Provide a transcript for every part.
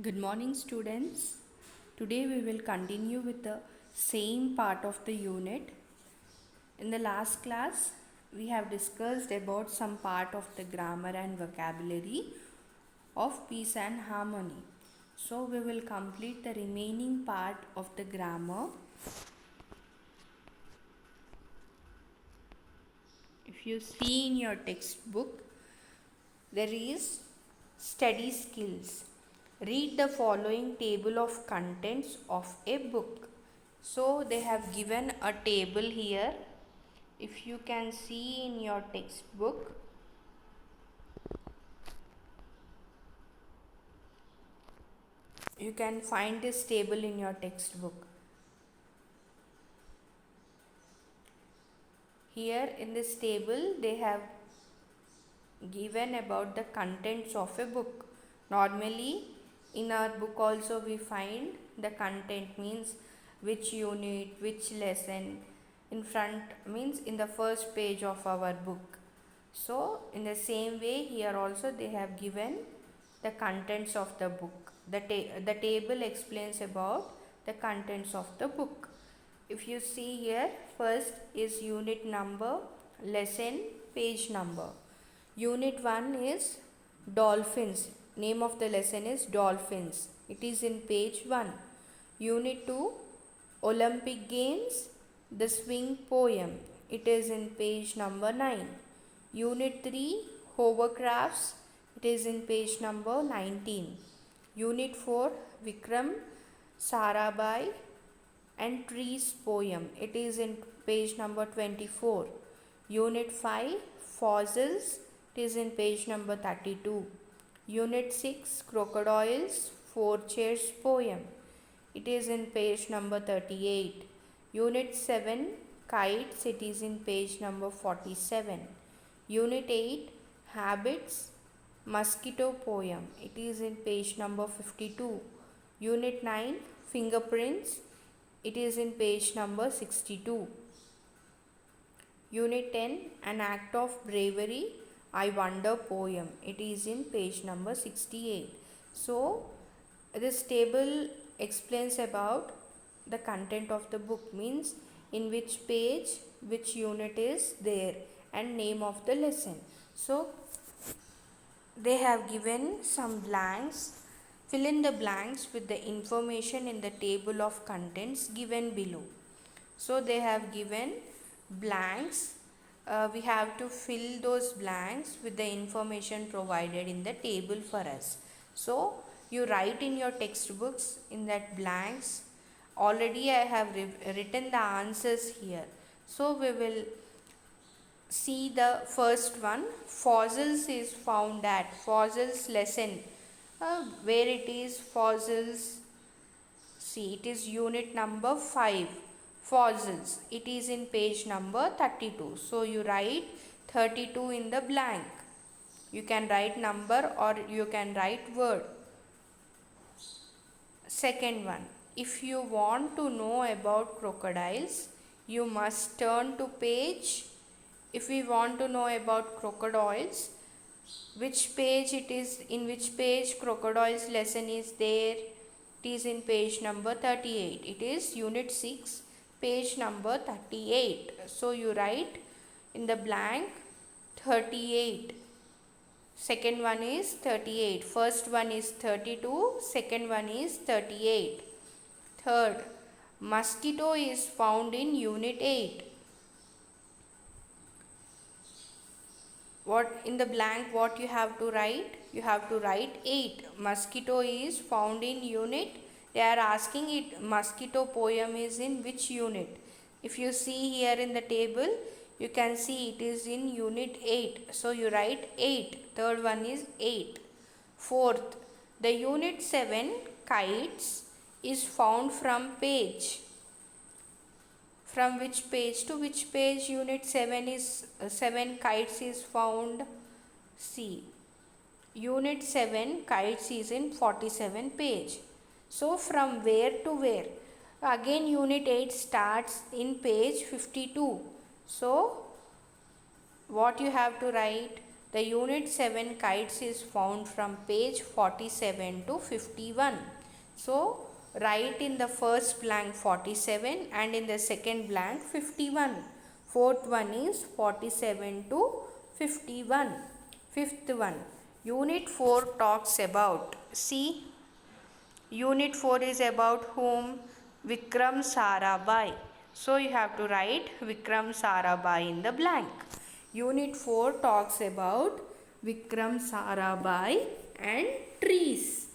Good morning, students. Today we will continue with the same part of the unit. In the last class, we have discussed about some part of the grammar and vocabulary of peace and harmony. So we will complete the remaining part of the grammar. If you see in your textbook, there is study skills. Read the following table of contents of a book. So they have given a table here. If you can see in your textbook, you can find this table in your textbook. Here in this table they have given about the contents of a book. Normally in our book also we find the content, means which unit, which lesson. In front means in the first page of our book. So in the same way here also they have given the contents of the book. The table explains about the contents of the book. If you see here, first is unit number, lesson, page number. Unit 1 is dolphins. Name of the lesson is dolphins. It is in page 1. Unit 2, Olympic Games, the swing poem. It is in page number 9. Unit 3, hovercrafts. It is in page number 19. Unit 4, Vikram Sarabhai and trees poem. It is in page number 24. Unit 5, fossils. It is in page number 32. Unit 6, crocodiles, four chairs poem. It is in page number 38. Unit 7, kites. It is in page number 47. Unit 8, habits, mosquito poem. It is in page number 52. Unit 9, fingerprints. It is in page number 62. Unit 10, an act of bravery, I wonder poem. It is in page number 68. So this table explains about the content of the book, means in which page which unit is there and name of the lesson. So they have given some blanks. Fill in the blanks with the information in the table of contents given below. So they have given blanks. We have to fill those blanks with the information provided in the table for us. So you write in your textbooks in that blanks. Already I have written the answers here. So we will see the first one. Fossils is found at, fossils lesson. Where it is fossils? See, it is unit number 5. Fossils. It is in page number 32. So you write 32 in the blank. You can write number or you can write word. Second one. If you want to know about crocodiles, you must turn to page. If we want to know about crocodiles, which page it is, in which page crocodiles lesson is there? It is in page number 38. It is unit 6, page number 38. So you write in the blank 38. Second one is 38. First one is 32. Second one is 38. Third, mosquito is found in unit 8. What in the blank, what you have to write? You have to write 8. Mosquito is found in unit. They are asking it, mosquito poem is in which unit? If you see here in the table, you can see it is in unit 8. So you write 8. Third one is 8. Fourth, the unit 7, kites, is found from page. From which page to which page unit 7 is 7 kites is found? See, unit 7 kites is in 47 page. So from where to where? Again unit 8 starts in page 52. So what you have to write? The Unit 7 kites is found from page 47 to 51. So, write in the first blank 47 and in the second blank 51. Fourth one is 47 to 51. Fifth one, Unit 4 talks about, see, Unit 4 is about whom? Vikram Sarabhai. So you have to write Vikram Sarabhai in the blank. Unit 4 talks about Vikram Sarabhai and trees.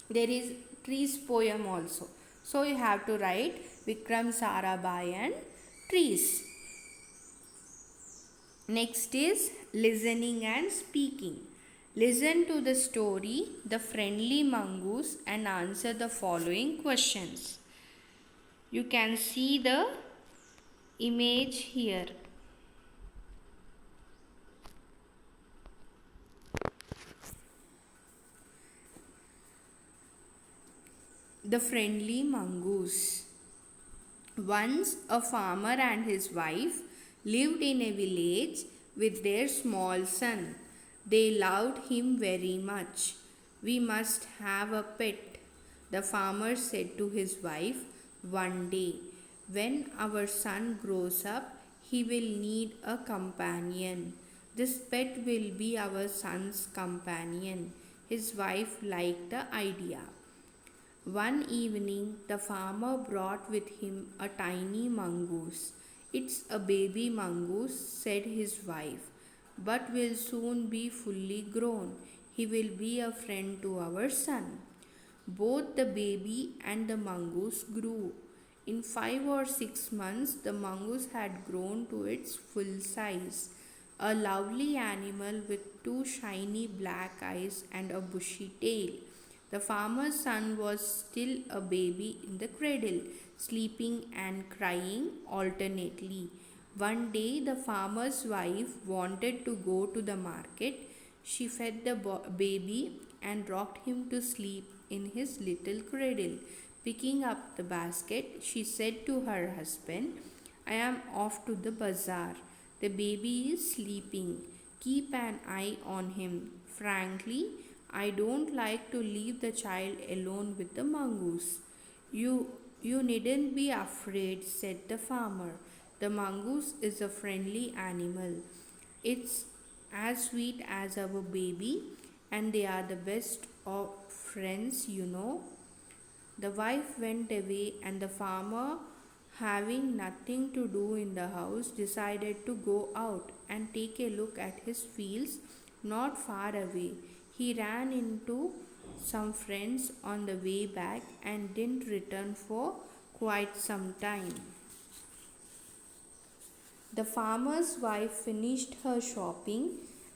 There is trees poem also. So you have to write Vikram Sarabhai and trees. Next is listening and speaking. Listen to the story The Friendly Mongoose and answer the following questions. You can see the image here. The Friendly Mongoose. Once a farmer and his wife lived in a village with their small son. They loved him very much. We must have a pet, the farmer said to his wife one day. When our son grows up, he will need a companion. This pet will be our son's companion. His wife liked the idea. One evening, the farmer brought with him a tiny mongoose. It's a baby mongoose, said his wife, but will soon be fully grown. He will be a friend to our son. Both the baby and the mongoose grew. In 5 or 6 months, the mongoose had grown to its full size. A lovely animal with two shiny black eyes and a bushy tail. The farmer's son was still a baby in the cradle, sleeping and crying alternately. One day, the farmer's wife wanted to go to the market. She fed the baby and rocked him to sleep in his little cradle. Picking up the basket, she said to her husband, I am off to the bazaar. The baby is sleeping. Keep an eye on him. Frankly, I don't like to leave the child alone with the mongoose. You needn't be afraid, said the farmer. The mongoose is a friendly animal. It's as sweet as our baby, and they are the best of friends, you know. The wife went away, and the farmer, having nothing to do in the house, decided to go out and take a look at his fields not far away. He ran into some friends on the way back and didn't return for quite some time. The farmer's wife finished her shopping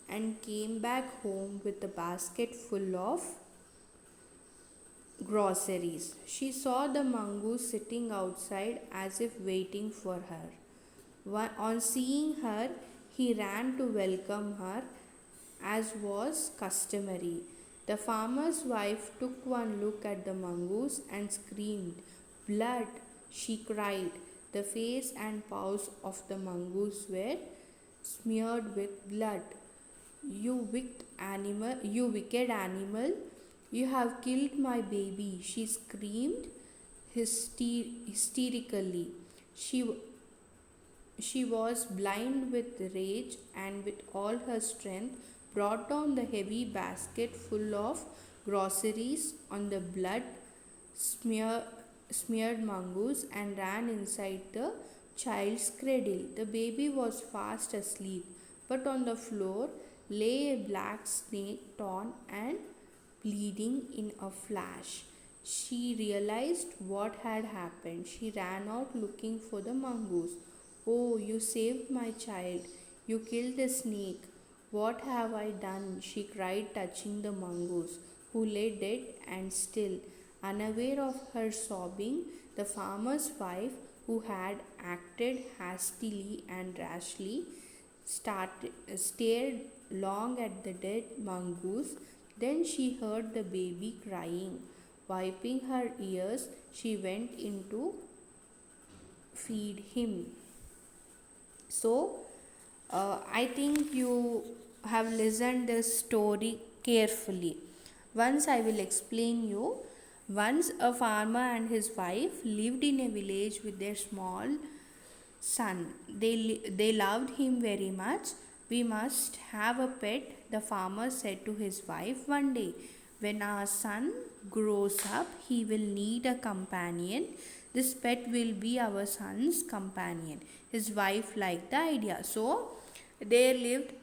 and came back home with a basket full of groceries. She saw the mongoose sitting outside as if waiting for her. On seeing her, he ran to welcome her as was customary. The farmer's wife took one look at the mongoose and screamed. Blood, she cried. The face and paws of the mongoose were smeared with blood. You wicked animal, you have killed my baby, she screamed hysterically. She was blind with rage and with all her strength brought down the heavy basket full of groceries on the blood smeared mongoose and ran inside the child's cradle. The baby was fast asleep, but on the floor lay a black snake torn and bleeding in a flash. She realized what had happened. She ran out looking for the mongoose. Oh, you saved my child. You killed the snake. What have I done? She cried, touching the mongoose, who lay dead and still. Unaware of her sobbing, the farmer's wife, who had acted hastily and rashly, stared long at the dead mongoose. Then she heard the baby crying. Wiping her ears, she went in to feed him. So, I think you have listened this story carefully. Once I will explain you. Once a farmer and his wife lived in a village with their small son. They loved him very much. We must have a pet, the farmer said to his wife one day. When our son grows up, he will need a companion. This pet will be our son's companion. His wife liked the idea. So, there lived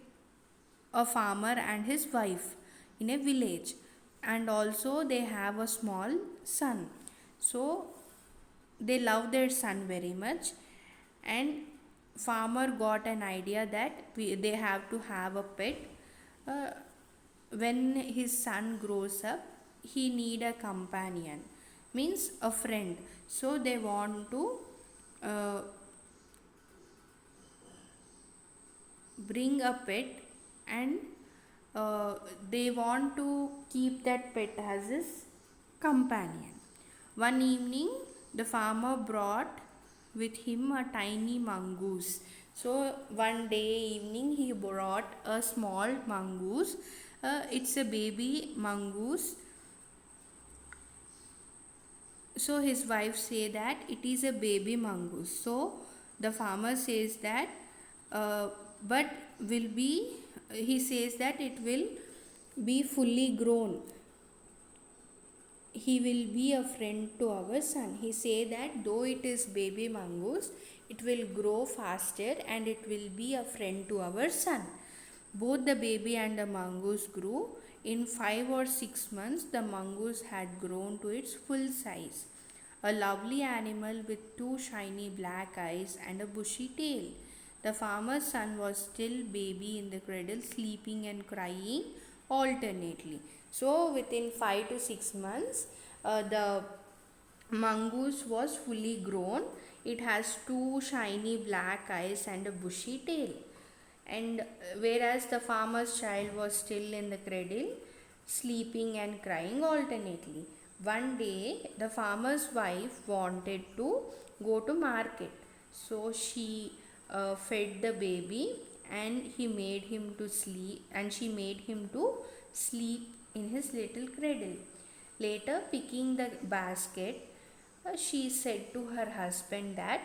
a farmer and his wife in a village, and also they have a small son. So, they love their son very much, and farmer got an idea that they have to have a pet. uh, when his son grows up, he need a companion, means a friend. So they want to uh, bring a pet, and they want to keep that pet as his companion. One evening, the farmer brought with him a tiny mongoose. So, one day evening, he brought a small mongoose. It's a baby mongoose. So, his wife say that it is a baby mongoose. So, the farmer says that, uh, but will be, he says that it will be fully grown. He will be a friend to our son. He say that though it is baby mongoose, it will grow faster and it will be a friend to our son. Both the baby and the mongoose grew. In 5 or 6 months, the mongoose had grown to its full size. A lovely animal with two shiny black eyes and a bushy tail. The farmer's son was still baby in the cradle, sleeping and crying alternately. So, within 5 to 6 months, the mongoose was fully grown. It has two shiny black eyes and a bushy tail. And whereas the farmer's child was still in the cradle, sleeping and crying alternately. One day, the farmer's wife wanted to go to market. So she fed the baby, and he made him to sleep, and she made him to sleep in his little cradle. Later, picking the basket, she said to her husband that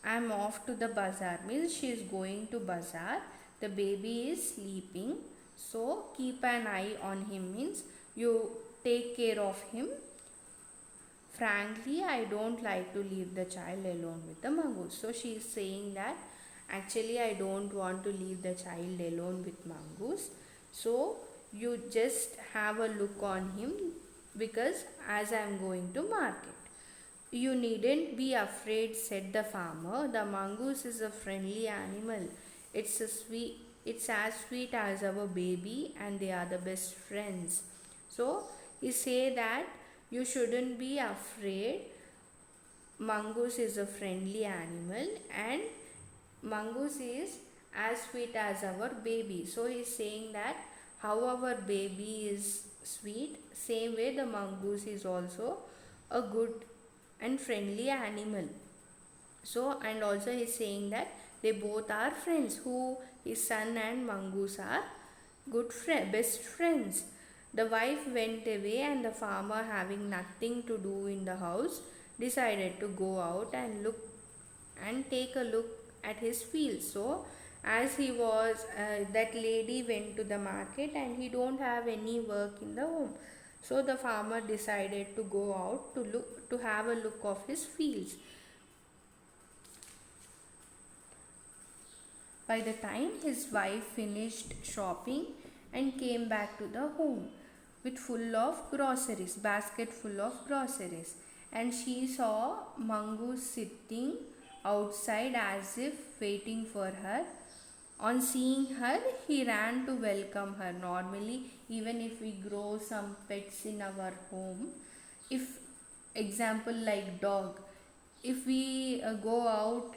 I'm off to the bazaar, means she is going to bazaar. The baby is sleeping, so keep an eye on him, means you take care of him. Frankly, I don't like to leave the child alone with the mongoose. So she is saying that actually I don't want to leave the child alone with mongoose. So you just have a look on him, because as I am going to market. You needn't be afraid, said the farmer. The mongoose is a friendly animal. It's as sweet as our baby, and they are the best friends. So he say that you shouldn't be afraid. Mongoose is a friendly animal, and mongoose is as sweet as our baby. So he is saying that how our baby is sweet, same way the mongoose is also a good and friendly animal. So, and also he is saying that they both are friends. Who his son and mongoose are best friends. The wife went away, and the farmer, having nothing to do in the house, decided to go out and take a look at his fields. So as he was that lady went to the market, and he don't have any work in the home. So the farmer decided to go out to have a look of his fields. By the time his wife finished shopping and came back to the home with full of groceries, basket full of groceries, and she saw mongoose sitting outside as if waiting for her. On seeing her, he ran to welcome her. Normally, even if we grow some pets in our home, if example like dog, if we go out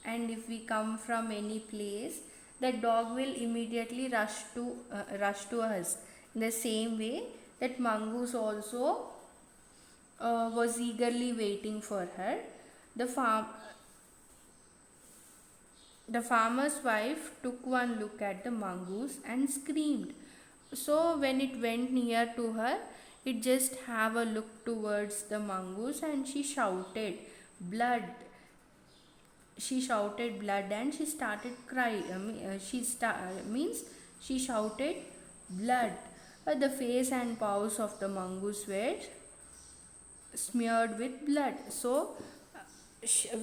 and if we come from any place, the dog will immediately rush to us. In the same way, that mongoose also was eagerly waiting for her. The farm The farmer's wife took one look at the mongoose and screamed. So when it went near to her, it just have a look towards the mongoose and she shouted, "Blood!" She shouted blood and she started crying. Means she shouted blood. The face and paws of the mongoose were smeared with blood. So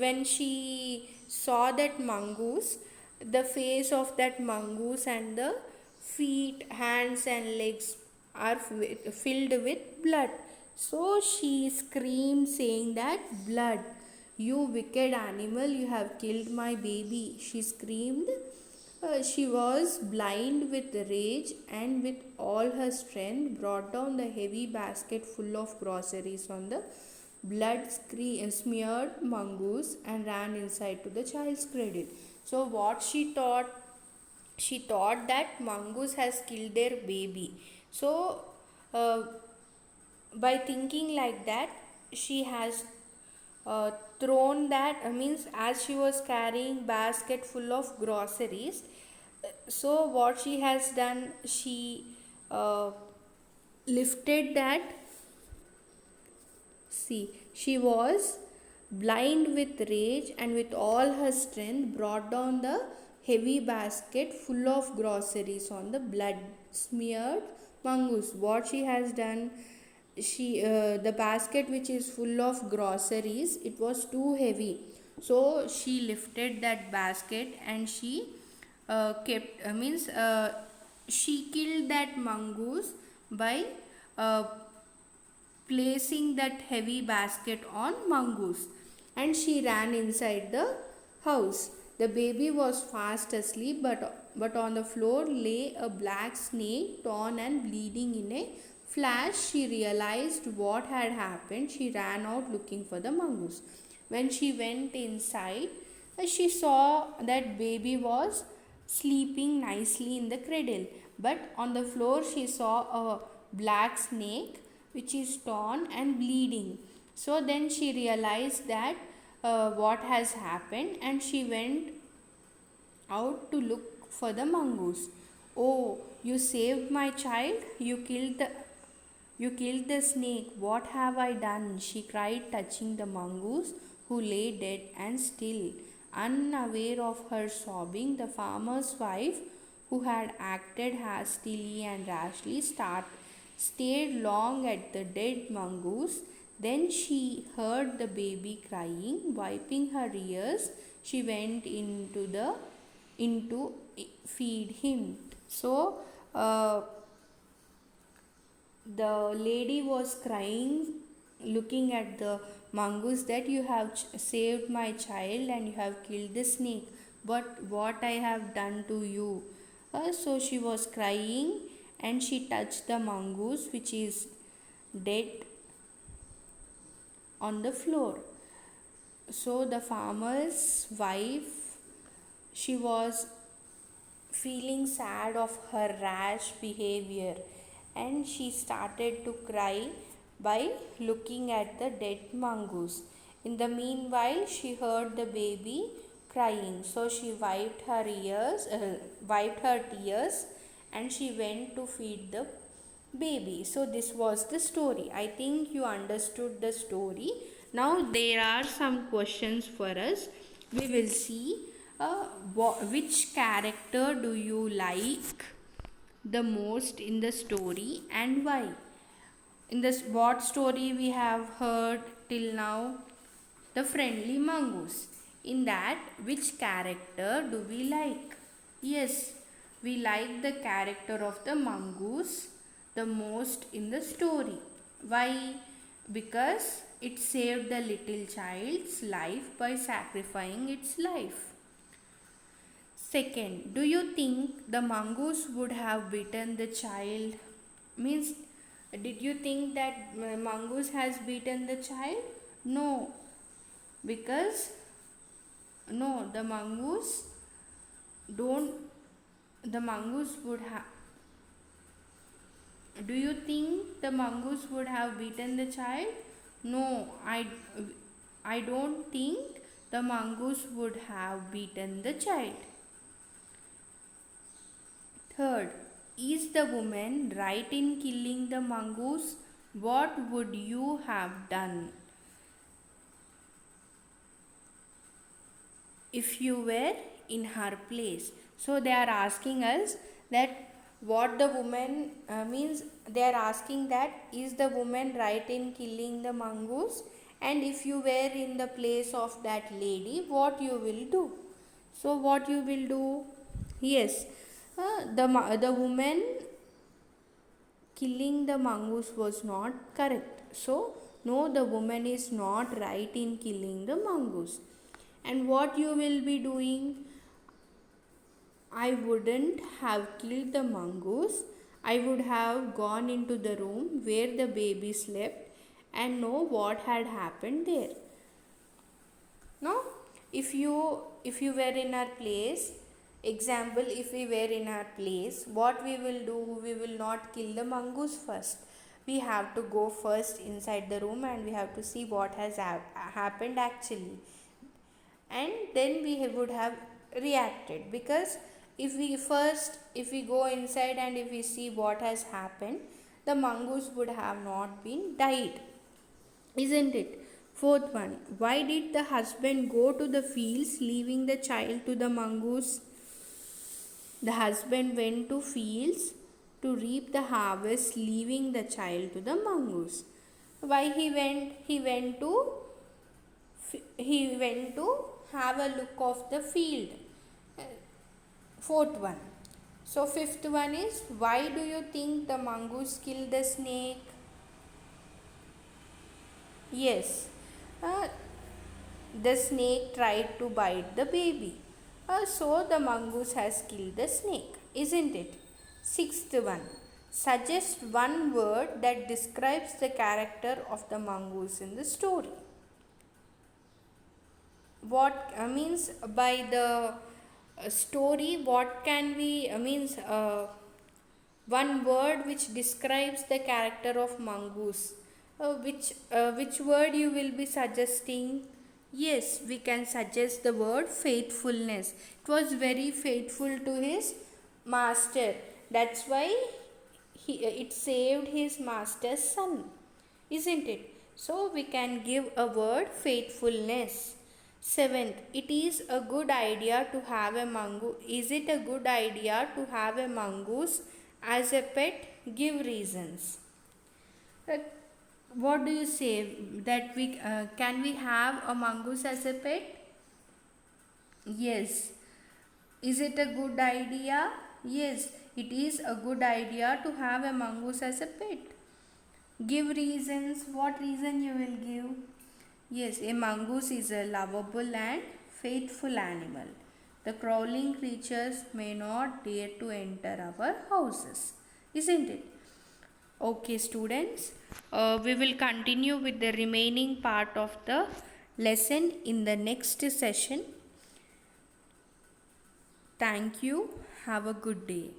when she saw that mongoose, the face of that mongoose and the feet, hands and legs are filled with blood. So she screamed saying that, "Blood, you wicked animal, you have killed my baby," she screamed. She was blind with rage and with all her strength brought down the heavy basket full of groceries on the smeared mongoose and ran inside to the child's cradle. So what she thought that mongoose has killed their baby. So uh, by thinking like that, she has thrown that, means as she was carrying basket full of groceries, so what she has done, she uh, lifted that. See, she was blind with rage and with all her strength brought down the heavy basket full of groceries on the blood smeared mongoose. What she has done, the basket which is full of groceries, it was too heavy. So she lifted that basket and she kept means she killed that mongoose by uh, placing that heavy basket on mongoose, and she ran inside the house. The baby was fast asleep, but on the floor lay a black snake, torn and bleeding. In a flash, she realized what had happened. She ran out looking for the mongoose. When she went inside, she saw that baby was sleeping nicely in the cradle, but on the floor she saw a black snake which is torn and bleeding. So then she realized that what has happened, and she went out to look for the mongoose. "Oh, you saved my child. You killed the snake. What have I done?" she cried, touching the mongoose, who lay dead and still. Unaware of her sobbing, the farmer's wife, who had acted hastily and rashly, stared long at the dead mongoose. Then she heard the baby crying. Wiping her ears, she went into feed him. So the lady was crying, looking at the mongoose, that "You have saved my child and you have killed the snake, but what I have done to you?" So she was crying and she touched the mongoose which is dead on the floor. So the farmer's wife, she was feeling sad of her rash behavior, and she started to cry by looking at the dead mongoose. In the meanwhile, she heard the baby crying, so she wiped her tears, and she went to feed the baby. So this was the story. I think you understood the story. Now there are some questions for us. We will see which character do you like the most in the story and why. In this, what story we have heard till now? The friendly mongoose. In that, which character do we like? Yes, we like the character of the mongoose the most in the story. Why? Because it saved the little child's life by sacrificing its life. Second, do you think the mongoose would have beaten the child? Means, did you think that mongoose has beaten the child? No, because no, the mongoose don't. The mongoose would have. Do you think the mongoose would have beaten the child? No, I don't think the mongoose would have beaten the child. Third, is the woman right in killing the mongoose? What would you have done if you were in her place? So they are asking us that what the woman means, they are asking that is the woman right in killing the mongoose, and if you were in the place of that lady, what you will do? So what you will do? Yes, the woman killing the mongoose was not correct. So no, the woman is not right in killing the mongoose. And what you will be doing? I wouldn't have killed the mongoose. I would have gone into the room where the baby slept and know what had happened there. No? If you were in our place, example, if we were in our place, what we will do? We will not kill the mongoose first. We have to go first inside the room and we have to see what has happened actually, and then we would have reacted, because if we go inside and if we see what has happened, the mongoose would have not been died, isn't it? Fourth one, why did the husband go to the fields leaving the child to the mongoose? The husband went to fields to reap the harvest, leaving the child to the mongoose. Why he went to have a look of the field. Fourth one. So fifth one is, why do you think the mongoose killed the snake? Yes, uh, the snake tried to bite the baby. So the mongoose has killed the snake, isn't it? Sixth one. Suggest one word that describes the character of the mongoose in the story. What means by the story, what can we means one word which describes the character of mongoose? Which word you will be suggesting? Yes, we can suggest the word faithfulness. It was very faithful to his master. That's why it saved his master's son, isn't it? So we can give a word faithfulness. Seventh, it is a good idea to have a mongoose. Is it a good idea to have a mongoose as a pet? Give reasons. Uh, what do you say, that we can we have a mongoose as a pet? Yes. Is it a good idea? Yes, it is a good idea to have a mongoose as a pet. Give reasons. What reason you will give? Yes, a mongoose is a lovable and faithful animal. The crawling creatures may not dare to enter our houses, isn't it? Okay, students, we will continue with the remaining part of the lesson in the next session. Thank you. Have a good day.